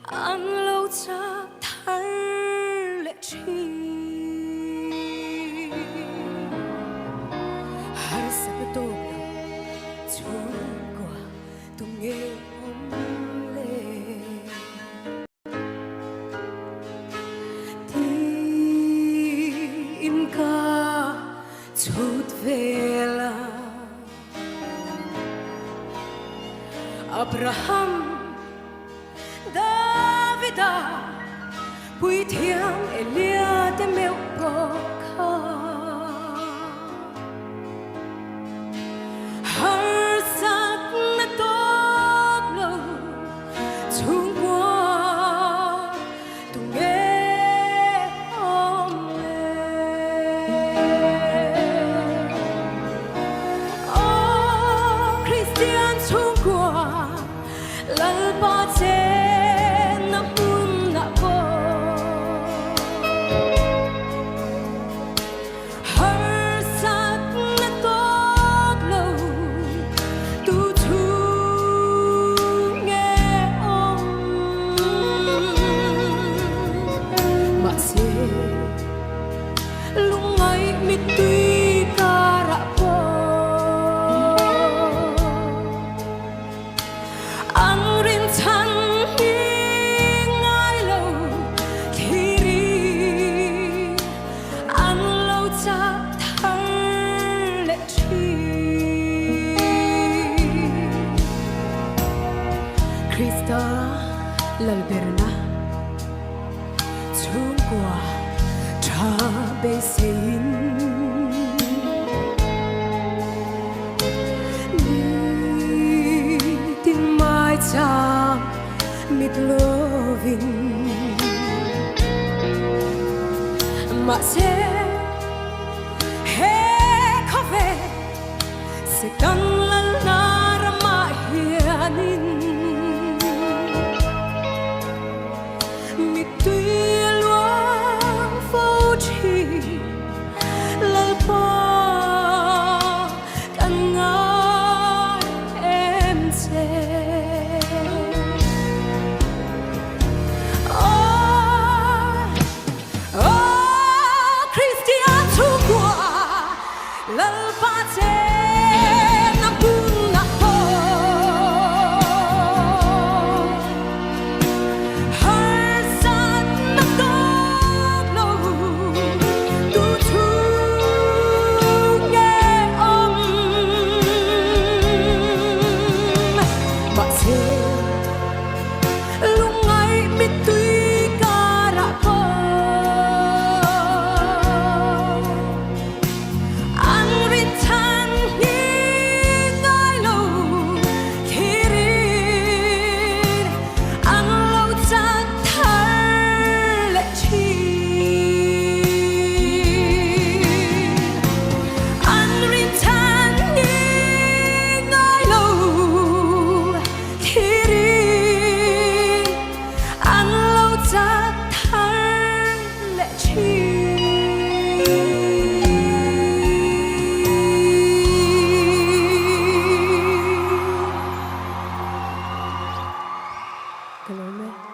anh lâu chắc thấy lệ chi har sa to chung qua tung nghe hôm lệ tim ca chút về là Abraham Davida Bùi thiêng Elia te mèo bò kha har sắc na tốt lâu chung qua tung nghe om lệ oh Kristian chung qua lal ba che Lalberna chung qua tra be sein ni tin mai cha mit loving ma se he khove se kan lan na rama hianin Cảm ơn mẹ.